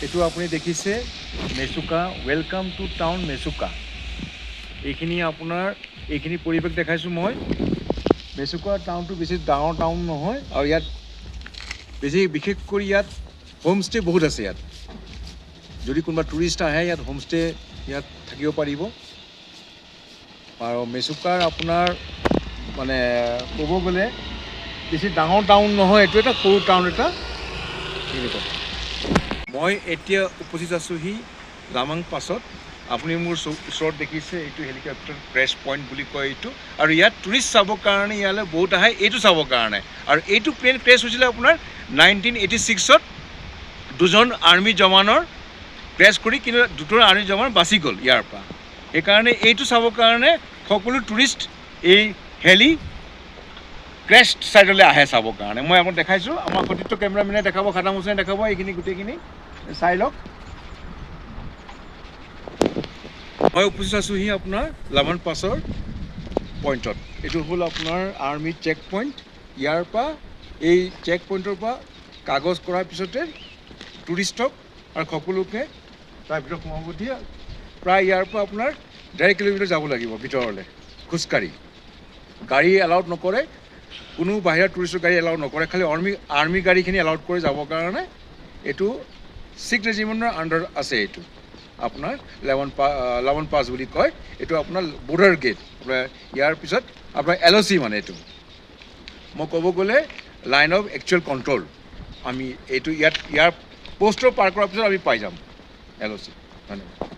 এইটো আপুনি দেখিছে Mechuka, welcome to town Mechuka. এইখিনি আপোনাৰ এইখিনি পৰিৱেশ দেখাইছোঁ মই। মেচুকা টাউনটো বেছি ডাঙৰ টাউন নহয়, আৰু ইয়াত বিশেষ কৰি ইয়াত হোমষ্টে বহুত আছে। ইয়াত যদি কোনোবা টুৰিষ্ট আহে ইয়াত হোমষ্টে ইয়াত থাকিব পাৰিব। আৰু মেচুকাৰ আপোনাৰ মানে ক'ব গ'লে বেছি ডাঙৰ টাউন নহয়, এইটো এটা সৰু টাউন এটা। মই এতিয়া উপস্থিত আছোঁহি লামাং পাছত। আপুনি মোৰ ওচৰত দেখিছে এইটো হেলিকপ্টাৰ ক্ৰেছ পইণ্ট বুলি কয় এইটো, আৰু ইয়াত টুৰিষ্ট চাবৰ কাৰণে ইয়ালৈ বহুত আহে এইটো চাবৰ কাৰণে। আৰু এইটো প্লেন ক্ৰেছ হৈছিলে আপোনাৰ 1986-ত। দুজন আৰ্মি জৱানৰ ক্ৰেছ কৰি, কিন্তু দুজন আৰ্মি জৱান বাচি গ'ল ইয়াৰ পৰা। সেইকাৰণে এইটো চাবৰ কাৰণে সকলো টুৰিষ্ট এই হেলি ক্ৰেছ ছাইডলৈ আহে চাবৰ কাৰণে। মই আপোনাক দেখাইছোঁ, আমাৰ সতীৰ্থ কেমেৰামেনে দেখাব, খাদাম হুছেইনে দেখাব এইখিনি গোটেইখিনি চাই লওক। মই উপস্থিত আছোঁহি আপোনাৰ লামান পাছৰ পইণ্টত। এইটো হ'ল আপোনাৰ আৰ্মি চেক পইণ্ট। ইয়াৰ পৰা এই চেক পইণ্টৰ পৰা কাগজ কৰাৰ পিছতে টুৰিষ্টক আৰু সকলোকে তাৰ ভিতৰত সোমাব দিয়ে। প্ৰায় ইয়াৰ পৰা আপোনাৰ 1.5 কিলোমিটাৰ যাব লাগিব ভিতৰলৈ খোজকাঢ়ি। গাড়ী এলাউড নকৰে, কোনো বাহিৰা টুৰিষ্টৰ গাড়ী এলাউড নকৰে, খালি আৰ্মি গাড়ীখিনি এলাউড কৰি যাবৰ কাৰণে। এইটো 6th ৰেজিমেণ্টৰ আণ্ডাৰ আছে। এইটো আপোনাৰ লামন পাছ বুলি কয়। এইটো আপোনাৰ বৰ্ডাৰ গেট। আপোনাৰ ইয়াৰ পিছত আপোনাৰ LOC মানে এইটো মই ক'ব গ'লে লাইন অফ একচুৱেল কণ্ট্ৰল। আমি এইটো ইয়াৰ প'ষ্টৰ পাৰ কৰাৰ পিছত আমি পাই যাম LOC। ধন্যবাদ।